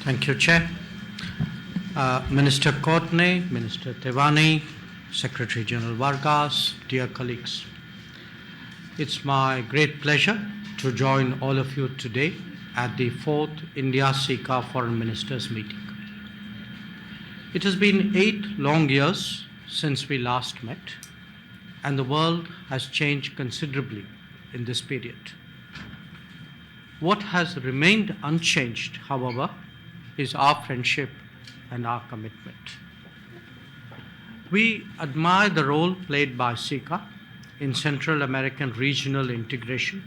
Thank you, Chair. Minister Courtney, Minister Tewani, Secretary General Vargas, dear colleagues. It's my great pleasure to join all of you today at the 4th India-SICA Foreign Ministers meeting. It has been 8 long years since we last met, and the world has changed considerably in this period. What has remained unchanged, however, is our friendship and our commitment. We admire the role played by SICA in Central American regional integration,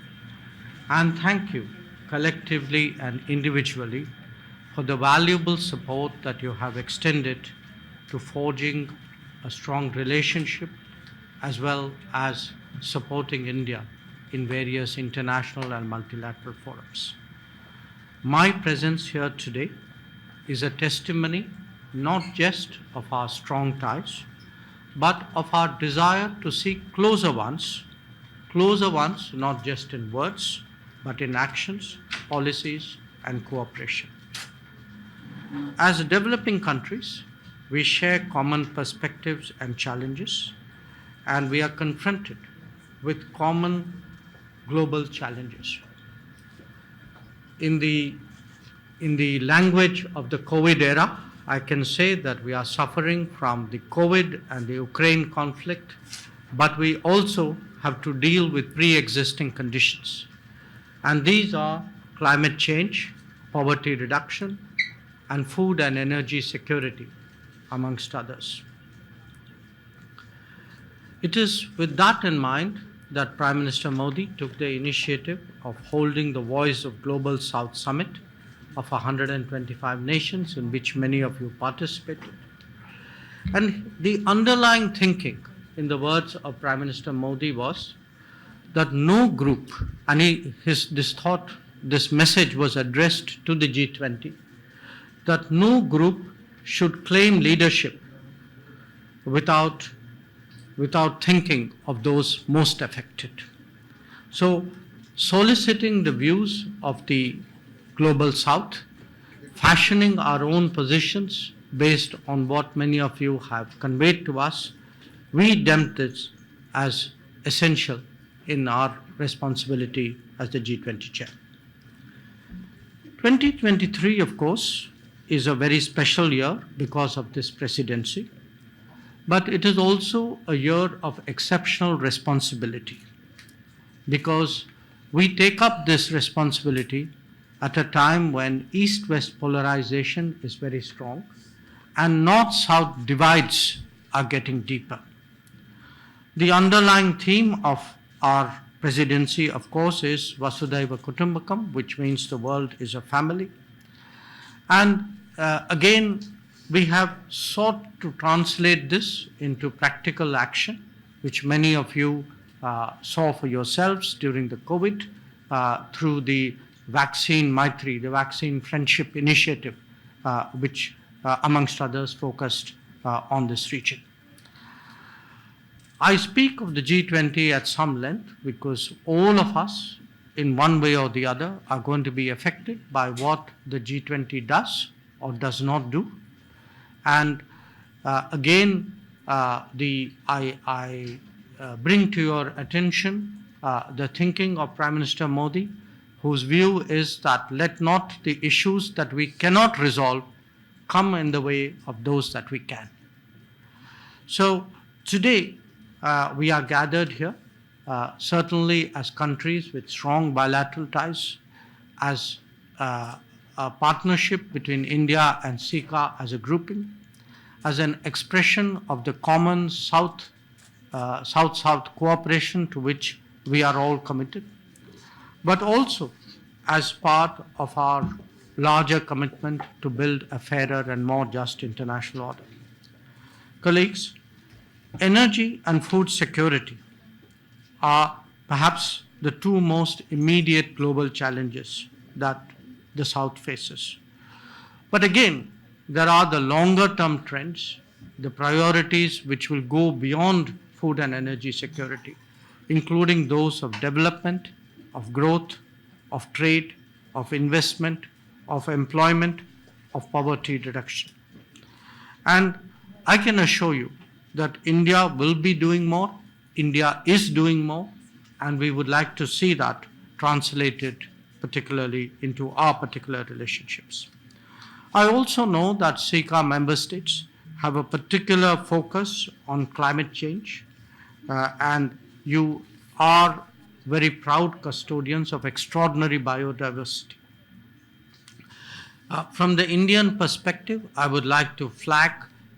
and thank you collectively and individually for the valuable support that you have extended to forging a strong relationship as well as supporting India in various international and multilateral forums. My presence here today is a testimony not just of our strong ties, but of our desire to see closer ones not just in words, but in actions, policies, and cooperation. As developing countries, we share common perspectives and challenges, and we are confronted with common global challenges. In the language of the COVID era, I can say that we are suffering from the COVID and the Ukraine conflict, but we also have to deal with pre-existing conditions. And these are climate change, poverty reduction, and food and energy security, amongst others. It is with that in mind that Prime Minister Modi took the initiative of holding the Voice of Global South Summit of 125 nations, in which many of you participated. And the underlying thinking, in the words of Prime Minister Modi, was that no group, and this message was addressed to the G20, that no group should claim leadership without thinking of those most affected. So, soliciting the views of the Global South, fashioning our own positions based on what many of you have conveyed to us, we deemed this as essential in our responsibility as the G20 chair. 2023, of course, is a very special year because of this presidency, but it is also a year of exceptional responsibility because we take up this responsibility at a time when East-West polarization is very strong and North-South divides are getting deeper. The underlying theme of our presidency, of course, is Vasudhaiva Kutumbakam, which means the world is a family. And again, we have sought to translate this into practical action, which many of you saw for yourselves during the COVID through the Vaccine Maitri, the Vaccine Friendship Initiative, which amongst others focused on this region. I speak of the G20 at some length because all of us, in one way or the other, are going to be affected by what the G20 does or does not do. And again, I bring to your attention the thinking of Prime Minister Modi, whose view is that let not the issues that we cannot resolve come in the way of those that we can. So today we are gathered here, certainly as countries with strong bilateral ties, as a partnership between India and SICA as a grouping, as an expression of the common South-South cooperation to which we are all committed, but also as part of our larger commitment to build a fairer and more just international order. Colleagues, energy and food security are perhaps the two most immediate global challenges that the South faces. But again, there are the longer-term trends, the priorities which will go beyond food and energy security, including those of development, of growth, of trade, of investment, of employment, of poverty reduction. And I can assure you that India will be doing more, India is doing more, and we would like to see that translated particularly into our particular relationships. I also know that SICA member states have a particular focus on climate change, and you are very proud custodians of extraordinary biodiversity. From the Indian perspective, I would like to flag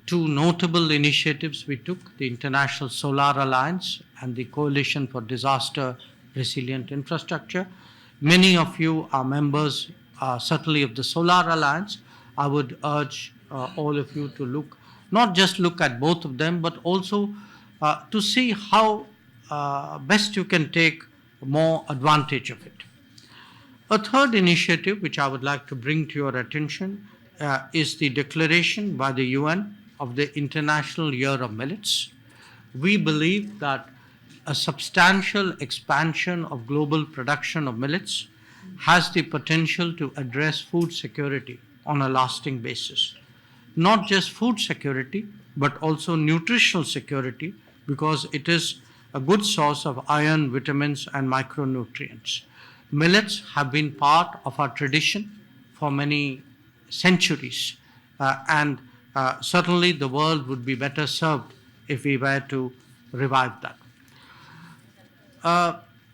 two notable initiatives we took: the International Solar Alliance and the Coalition for Disaster Resilient Infrastructure. Many of you are members, certainly, of the Solar Alliance. I would urge all of you to look, not just look at both of them, but also to see how best you can take more advantage of it. A third initiative which I would like to bring to your attention is the declaration by the UN of the International Year of Millets. We believe that a substantial expansion of global production of millets has the potential to address food security on a lasting basis. Not just food security, but also nutritional security, because it is a good source of iron, vitamins, and micronutrients. Millets have been part of our tradition for many centuries, and certainly the world would be better served if we were to revive that.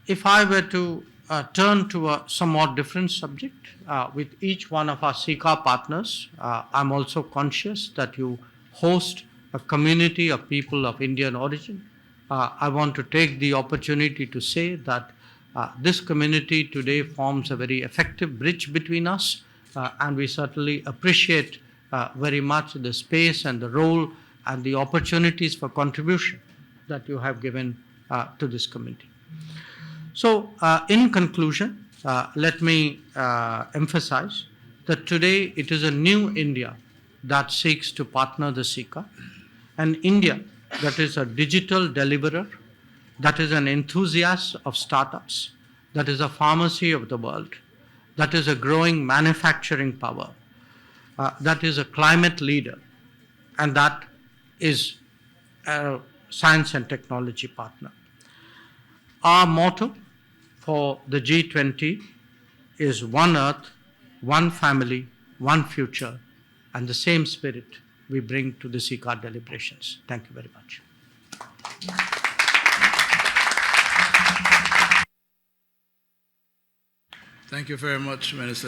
If I were to turn to a somewhat different subject, with each one of our SICA partners, I'm also conscious that you host a community of people of Indian origin. I want to take the opportunity to say that this community today forms a very effective bridge between us, and we certainly appreciate very much the space and the role and the opportunities for contribution that you have given to this community. So, in conclusion, let me emphasize that today it is a new India that seeks to partner the SICA, an India that is a digital deliverer, that is an enthusiast of startups, that is a pharmacy of the world, that is a growing manufacturing power, that is a climate leader, and that is a science and technology partner. Our motto for the G20 is one earth, one family, one future, and the same spirit we bring to the SICA deliberations. Thank you very much. Thank you very much, Minister.